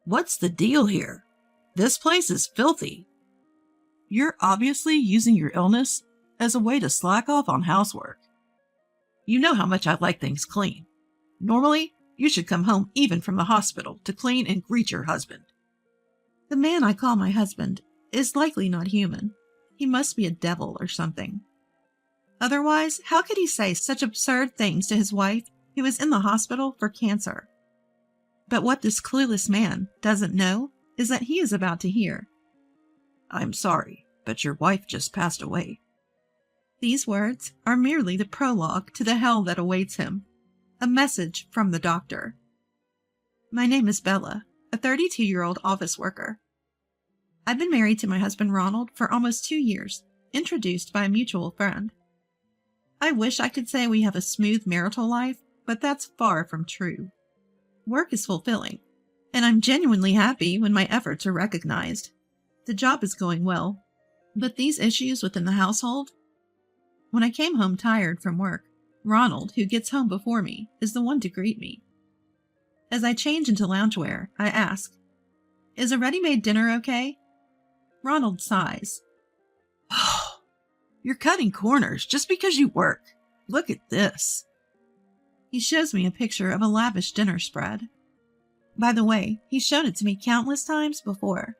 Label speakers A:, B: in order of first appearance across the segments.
A: What's the deal here? This place is filthy. You're obviously using your illness as a way to slack off on housework. You know how much I like things clean. Normally, you should come home even from the hospital to clean and greet your husband. The man I call my husband is likely not human. He must be a devil or something. Otherwise, how could he say such absurd things to his wife who is in the hospital for cancer? But what this clueless man doesn't know is that he is about to hear. I'm sorry, but your wife just passed away. These words are merely the prologue to the hell that awaits him. A message from the doctor. My name is Bella, a 32-year-old office worker. I've been married to my husband Ronald for almost 2 years, introduced by a mutual friend. I wish I could say we have a smooth marital life, but that's far from true. Work is fulfilling, and I'm genuinely happy when my efforts are recognized. The job is going well, but these issues within the household? When I came home tired from work, Ronald, who gets home before me, is the one to greet me. As I change into loungewear, I ask, "Is a ready-made dinner okay?" Ronald sighs. Oh, you're cutting corners just because you work. Look at this. He shows me a picture of a lavish dinner spread. By the way, he's shown it to me countless times before.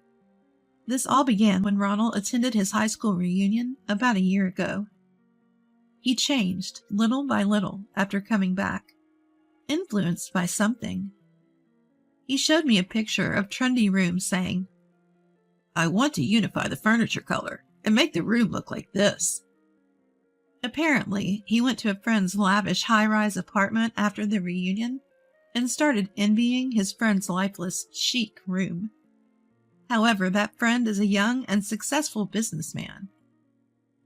A: This all began when Ronald attended his high school reunion about a year ago. He changed little by little after coming back, influenced by something. He showed me a picture of trendy rooms saying, "I want to unify the furniture color and make the room look like this." Apparently, he went to a friend's lavish high-rise apartment after the reunion and started envying his friend's lifeless, chic room. However, that friend is a young and successful businessman.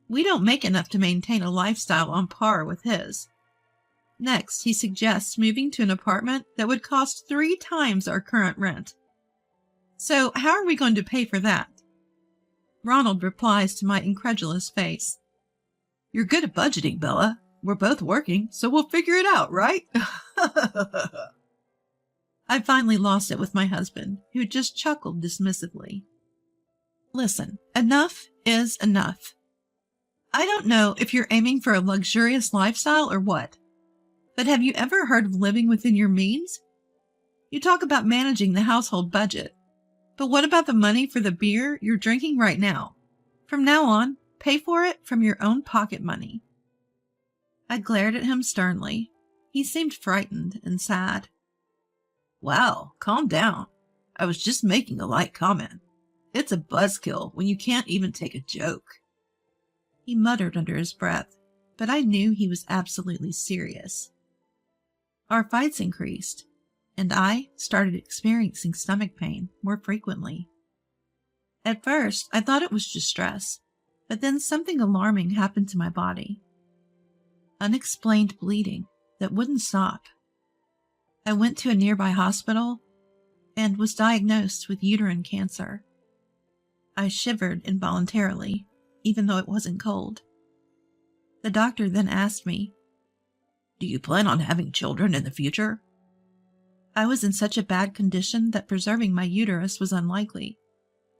A: We don't make enough to maintain a lifestyle on par with his. Next, he suggests moving to an apartment that would cost 3 times our current rent. So, how are we going to pay for that? Ronald replies to my incredulous face, "You're good at budgeting, Bella. We're both working, so we'll figure it out, right?" I finally lost it with my husband, who just chuckled dismissively. Listen, enough is enough. I don't know if you're aiming for a luxurious lifestyle or what, but have you ever heard of living within your means? You talk about managing the household budget, but what about the money for the beer you're drinking right now? From now on, pay for it from your own pocket money. I glared at him sternly. He seemed frightened and sad. Wow, calm down. I was just making a light comment. It's a buzzkill when you can't even take a joke. He muttered under his breath, but I knew he was absolutely serious. Our fights increased, and I started experiencing stomach pain more frequently. At first, I thought it was just stress, but then something alarming happened to my body. Unexplained bleeding that wouldn't stop. I went to a nearby hospital and was diagnosed with uterine cancer. I shivered involuntarily, even though it wasn't cold. The doctor then asked me, "Do you plan on having children in the future?" I was in such a bad condition that preserving my uterus was unlikely.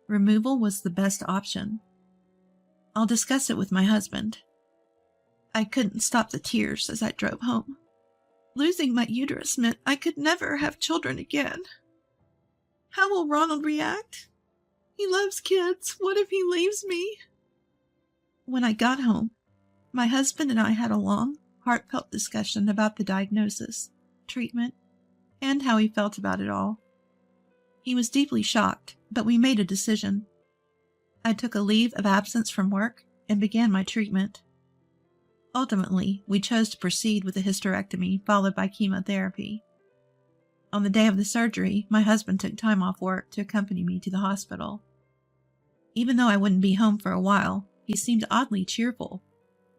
A: Removal was the best option. I'll discuss it with my husband. I couldn't stop the tears as I drove home. Losing my uterus meant I could never have children again. How will Ronald react? He loves kids. What if he leaves me? When I got home, my husband and I had a long, heartfelt discussion about the diagnosis, treatment, and how he felt about it all. He was deeply shocked, but we made a decision. I took a leave of absence from work and began my treatment. Ultimately, we chose to proceed with a hysterectomy followed by chemotherapy. On the day of the surgery, my husband took time off work to accompany me to the hospital. Even though I wouldn't be home for a while, he seemed oddly cheerful,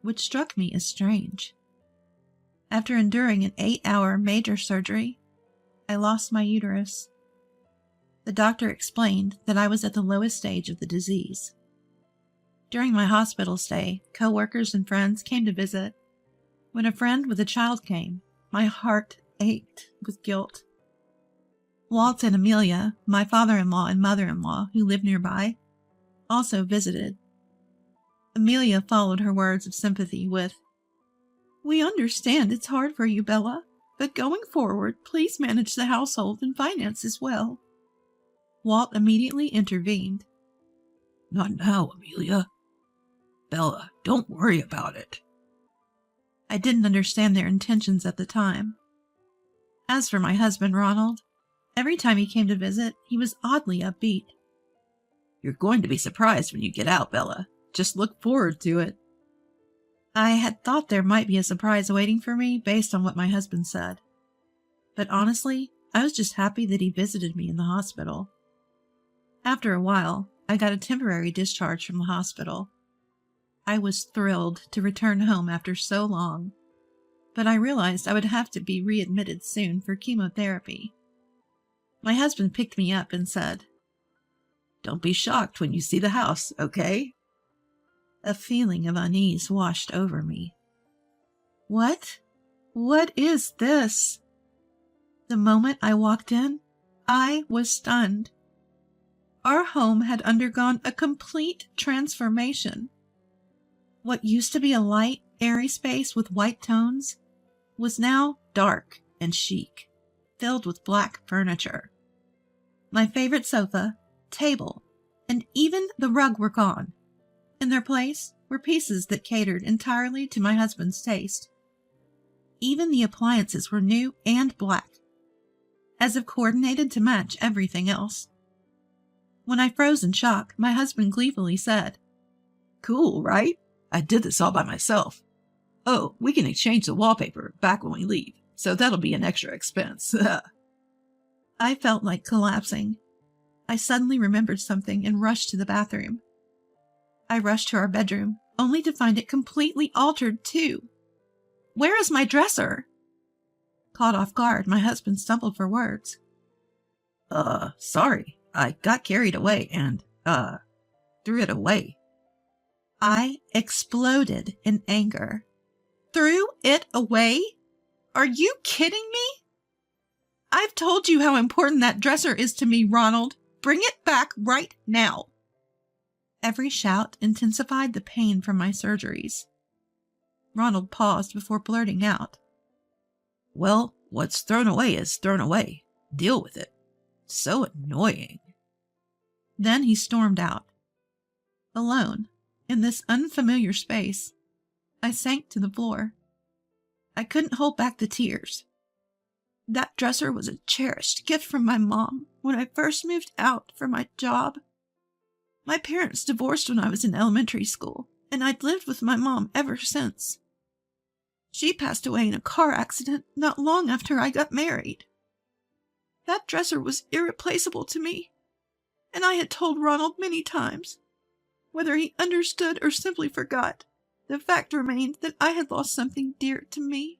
A: which struck me as strange. After enduring an 8-hour major surgery, I lost my uterus. The doctor explained that I was at the lowest stage of the disease. During my hospital stay, co-workers and friends came to visit. When a friend with a child came, my heart ached with guilt. Walt and Amelia, my father-in-law and mother-in-law, who lived nearby, also visited. Amelia followed her words of sympathy with, "We understand it's hard for you, Bella, but going forward, please manage the household and finances well." Walt immediately intervened. "Not now, Amelia. Bella, don't worry about it." I didn't understand their intentions at the time. As for my husband, Ronald, every time he came to visit, he was oddly upbeat. "You're going to be surprised when you get out, Bella. Just look forward to it." I had thought there might be a surprise waiting for me based on what my husband said. But honestly, I was just happy that he visited me in the hospital. After a while, I got a temporary discharge from the hospital. I was thrilled to return home after so long, but I realized I would have to be readmitted soon for chemotherapy. My husband picked me up and said, "Don't be shocked when you see the house, okay?" A feeling of unease washed over me. What? What is this? The moment I walked in, I was stunned. Our home had undergone a complete transformation. What used to be a light, airy space with white tones was now dark and chic, filled with black furniture. My favorite sofa, table, and even the rug were gone. In their place were pieces that catered entirely to my husband's taste. Even the appliances were new and black, as if coordinated to match everything else. When I froze in shock, my husband gleefully said, "Cool, right? I did this all by myself. Oh, we can exchange the wallpaper back when we leave, so that'll be an extra expense." I felt like collapsing. I suddenly remembered something and rushed to the bathroom. I rushed to our bedroom, only to find it completely altered too. "Where is my dresser?" Caught off guard, my husband stumbled for words. Sorry. I got carried away and, threw it away." I exploded in anger. "Threw it away? Are you kidding me? I've told you how important that dresser is to me, Ronald. Bring it back right now." Every shout intensified the pain from my surgeries. Ronald paused before blurting out, "Well, what's thrown away is thrown away. Deal with it. So annoying." Then he stormed out. Alone, in this unfamiliar space, I sank to the floor. I couldn't hold back the tears. That dresser was a cherished gift from my mom when I first moved out for my job. My parents divorced when I was in elementary school, and I'd lived with my mom ever since. She passed away in a car accident not long after I got married. That dresser was irreplaceable to me, and I had told Ronald many times. Whether he understood or simply forgot, the fact remained that I had lost something dear to me.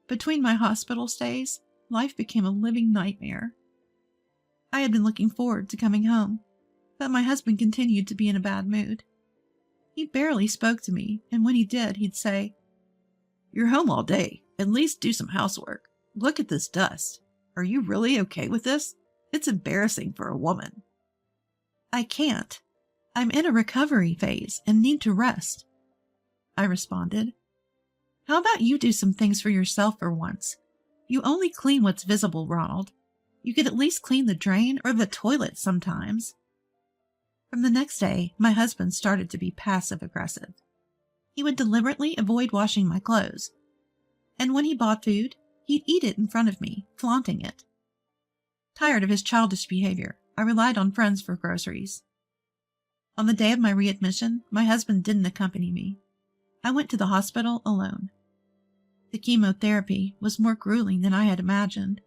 A: Between my hospital stays, life became a living nightmare. I had been looking forward to coming home, but my husband continued to be in a bad mood. He barely spoke to me, and when he did, he'd say, "You're home all day. At least do some housework. Look at this dust. Are you really okay with this? It's embarrassing for a woman." "I can't. I'm in a recovery phase and need to rest," I responded. "How about you do some things for yourself for once? You only clean what's visible, Ronald. You could at least clean the drain or the toilet sometimes." From the next day, my husband started to be passive-aggressive. He would deliberately avoid washing my clothes, and when he bought food, he'd eat it in front of me, flaunting it. Tired of his childish behavior, I relied on friends for groceries. On the day of my readmission, my husband didn't accompany me. I went to the hospital alone. The chemotherapy was more grueling than I had imagined.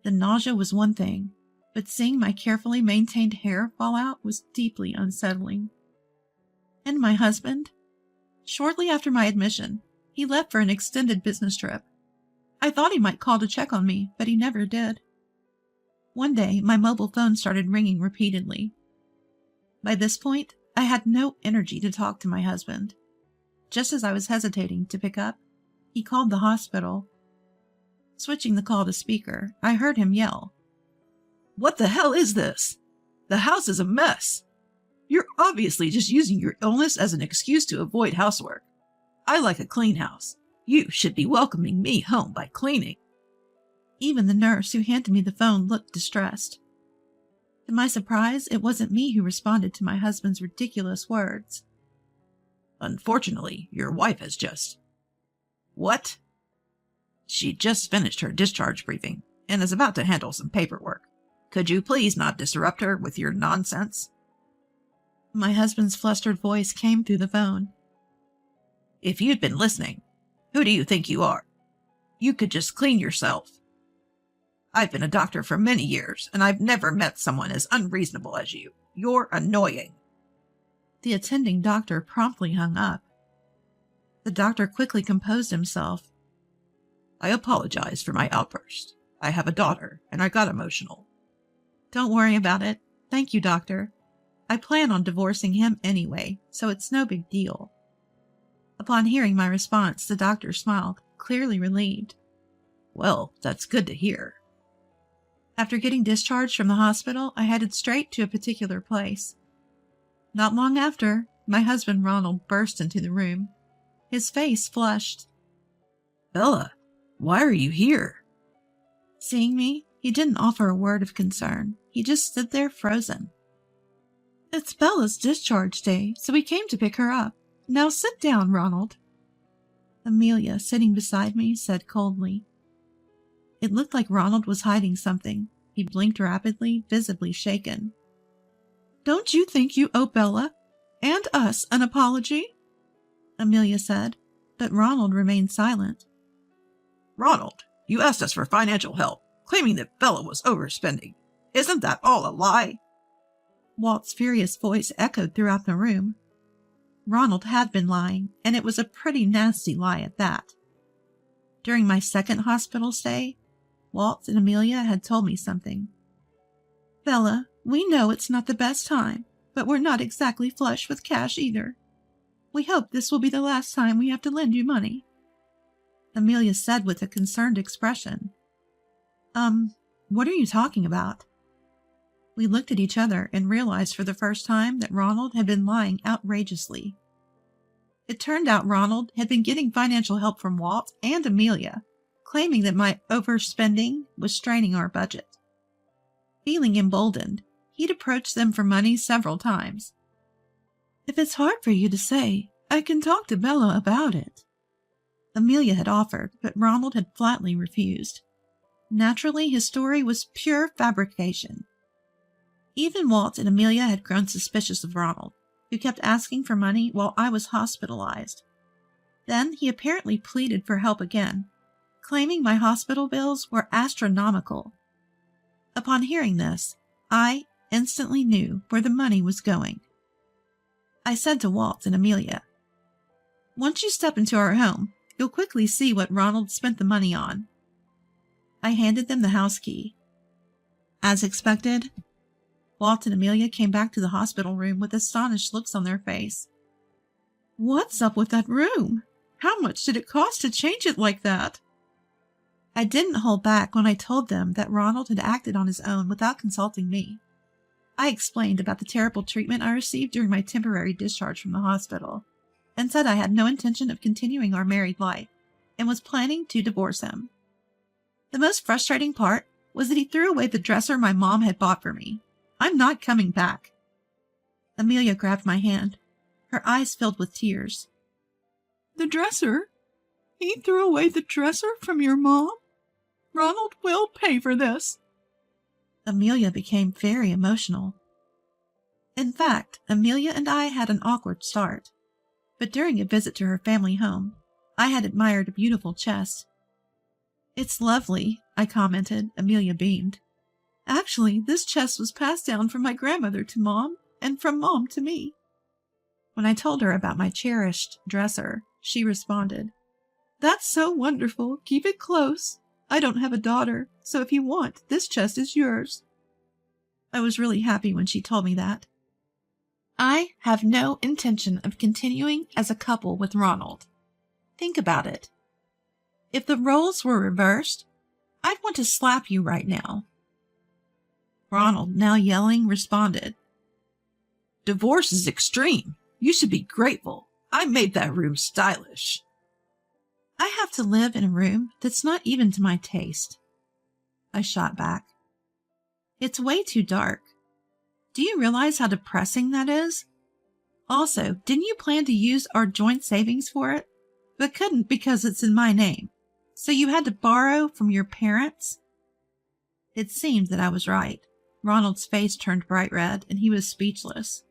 A: The nausea was one thing, but seeing my carefully maintained hair fall out was deeply unsettling. And my husband? Shortly after my admission, he left for an extended business trip. I thought he might call to check on me, but he never did. One day, my mobile phone started ringing repeatedly. By this point, I had no energy to talk to my husband. Just as I was hesitating to pick up, he called the hospital. Switching the call to speaker, I heard him yell, "What the hell is this? The house is a mess. You're obviously just using your illness as an excuse to avoid housework. I like a clean house. You should be welcoming me home by cleaning." Even the nurse who handed me the phone looked distressed. To my surprise, it wasn't me who responded to my husband's ridiculous words. "Unfortunately, your wife has just..." "What?" "She just finished her discharge briefing and is about to handle some paperwork. Could you please not disrupt her with your nonsense?" My husband's flustered voice came through the phone. "If you'd been listening, who do you think you are? You could just clean yourself. I've been a doctor for many years, and I've never met someone as unreasonable as you. You're annoying." The attending doctor promptly hung up. The doctor quickly composed himself. "I apologize for my outburst. I have a daughter, and I got emotional." "Don't worry about it. Thank you, doctor. I plan on divorcing him anyway, so it's no big deal." Upon hearing my response, the doctor smiled, clearly relieved. "Well, that's good to hear." After getting discharged from the hospital, I headed straight to a particular place. Not long after, my husband Ronald burst into the room. His face flushed. "Bella, why are you here?" Seeing me, he didn't offer a word of concern. He just stood there frozen. "It's Bella's discharge day, so we came to pick her up. Now sit down, Ronald." Amelia, sitting beside me, said coldly. It looked like Ronald was hiding something. He blinked rapidly, visibly shaken. "Don't you think you owe Bella and us an apology?" Amelia said, but Ronald remained silent. "Ronald, you asked us for financial help, claiming that Bella was overspending. Isn't that all a lie?" Walt's furious voice echoed throughout the room. Ronald had been lying, and it was a pretty nasty lie at that. During my second hospital stay, Walt and Amelia had told me something. "Bella, we know it's not the best time, but we're not exactly flush with cash either. We hope this will be the last time we have to lend you money," Amelia said with a concerned expression. What are you talking about?" We looked at each other and realized for the first time that Ronald had been lying outrageously. It turned out Ronald had been getting financial help from Walt and Amelia, claiming that my overspending was straining our budget. Feeling emboldened, he'd approached them for money several times. "If it's hard for you to say, I can talk to Bella about it," Amelia had offered, but Ronald had flatly refused. Naturally, his story was pure fabrication. Even Walt and Amelia had grown suspicious of Ronald, who kept asking for money while I was hospitalized. Then he apparently pleaded for help again, claiming my hospital bills were astronomical. Upon hearing this, I instantly knew where the money was going. I said to Walt and Amelia, "Once you step into our home, you'll quickly see what Ronald spent the money on." I handed them the house key. As expected, Walt and Amelia came back to the hospital room with astonished looks on their face. "What's up with that room? How much did it cost to change it like that?" I didn't hold back when I told them that Ronald had acted on his own without consulting me. I explained about the terrible treatment I received during my temporary discharge from the hospital, and said I had no intention of continuing our married life, and was planning to divorce him. The most frustrating part was that he threw away the dresser my mom had bought for me. "I'm not coming back." Amelia grabbed my hand. Her eyes filled with tears. "The dresser? He threw away the dresser from your mom? Ronald will pay for this." Amelia became very emotional. In fact, Amelia and I had an awkward start. But during a visit to her family home, I had admired a beautiful chest. "It's lovely," I commented. Amelia beamed. "Actually, this chest was passed down from my grandmother to Mom, and from Mom to me." When I told her about my cherished dresser, she responded, "That's so wonderful. Keep it close. I don't have a daughter, so if you want, this chest is yours." I was really happy when she told me that. I have no intention of continuing as a couple with Ronald. Think about it. If the roles were reversed, I'd want to slap you right now. Ronald, now yelling, responded, Divorce is extreme. You should be grateful. I made that room stylish. I have to live in a room that's not even to my taste. I shot back. It's way too dark. Do you realize how depressing that is? Also, didn't you plan to use our joint savings for it? But couldn't because it's in my name. So you had to borrow from your parents? It seemed that I was right. Ronald's face turned bright red, and he was speechless.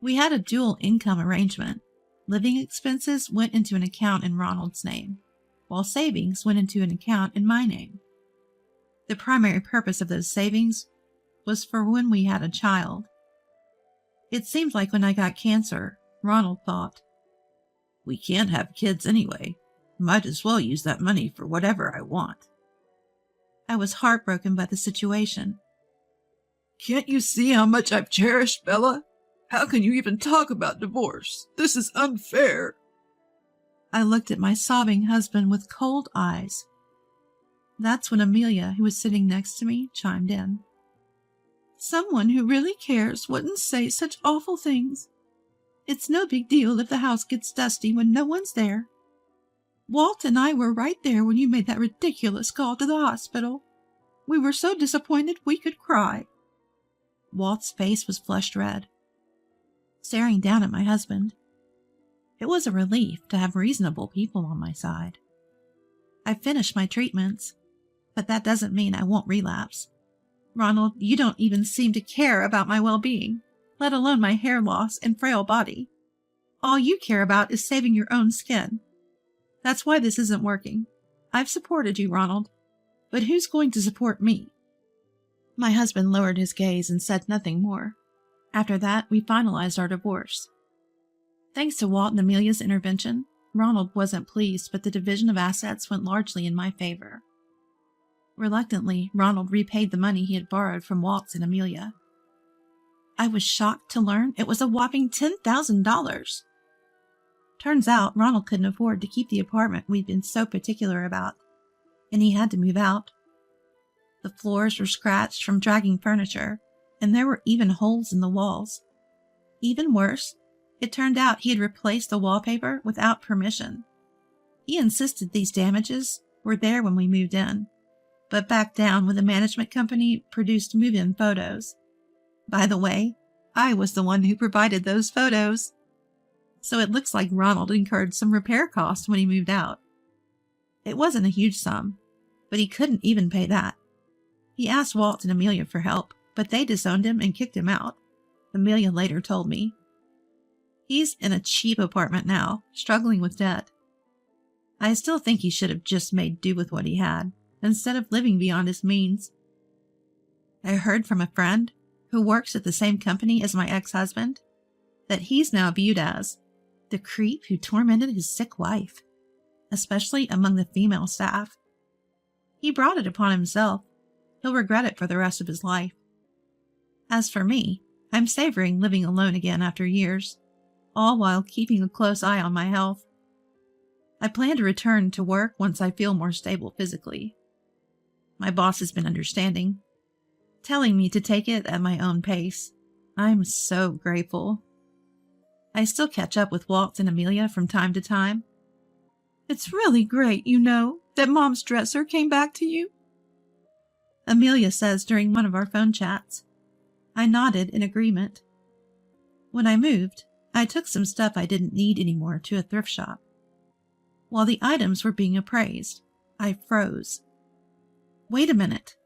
A: We had a dual income arrangement. Living expenses went into an account in Ronald's name, while savings went into an account in my name. The primary purpose of those savings was for when we had a child. It seemed like when I got cancer, Ronald thought, We can't have kids anyway. Might as well use that money for whatever I want. I was heartbroken by the situation. Can't you see how much I've cherished Bella? How can you even talk about divorce? This is unfair. I looked at my sobbing husband with cold eyes. That's when Amelia, who was sitting next to me, chimed in. Someone who really cares wouldn't say such awful things. It's no big deal if the house gets dusty when no one's there. Walt and I were right there when you made that ridiculous call to the hospital. We were so disappointed we could cry. Walt's face was flushed red, staring down at my husband. It was a relief to have reasonable people on my side. I finished my treatments, but that doesn't mean I won't relapse. Ronald, you don't even seem to care about my well-being, let alone my hair loss and frail body. All you care about is saving your own skin. That's why this isn't working. I've supported you, Ronald, but who's going to support me? My husband lowered his gaze and said nothing more. After that, we finalized our divorce. Thanks to Walt and Amelia's intervention, Ronald wasn't pleased, but the division of assets went largely in my favor. Reluctantly, Ronald repaid the money he had borrowed from Walt and Amelia. I was shocked to learn it was a whopping $10,000. Turns out Ronald couldn't afford to keep the apartment we'd been so particular about, and he had to move out. The floors were scratched from dragging furniture, and there were even holes in the walls. Even worse, it turned out he had replaced the wallpaper without permission. He insisted these damages were there when we moved in, but backed down when the management company produced move-in photos. By the way, I was the one who provided those photos. So it looks like Ronald incurred some repair costs when he moved out. It wasn't a huge sum, but he couldn't even pay that. He asked Walt and Amelia for help, but they disowned him and kicked him out, Amelia later told me. He's in a cheap apartment now, struggling with debt. I still think he should have just made do with what he had, instead of living beyond his means. I heard from a friend, who works at the same company as my ex-husband, that he's now viewed as the creep who tormented his sick wife, especially among the female staff. He brought it upon himself. He'll regret it for the rest of his life. As for me, I'm savoring living alone again after years, all while keeping a close eye on my health. I plan to return to work once I feel more stable physically. My boss has been understanding, telling me to take it at my own pace. I'm so grateful. I still catch up with Walt and Amelia from time to time. It's really great, that Mom's dresser came back to you, Amelia says during one of our phone chats. I nodded in agreement. When I moved, I took some stuff I didn't need anymore to a thrift shop. While the items were being appraised, I froze. Wait a minute.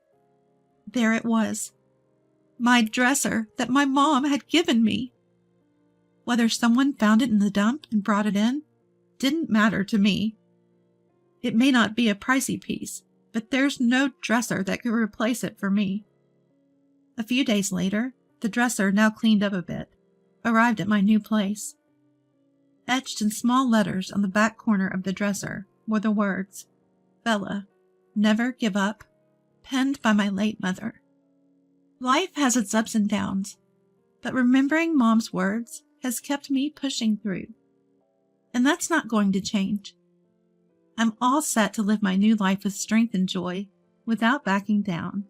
A: There it was. My dresser that my mom had given me. Whether someone found it in the dump and brought it in didn't matter to me. It may not be a pricey piece, but there's no dresser that could replace it for me. A few days later, the dresser, now cleaned up a bit, arrived at my new place. Etched in small letters on the back corner of the dresser were the words, Bella, never give up, penned by my late mother. Life has its ups and downs, but remembering Mom's words has kept me pushing through. And that's not going to change.
B: I'm all set to live my new life with strength and joy without backing down.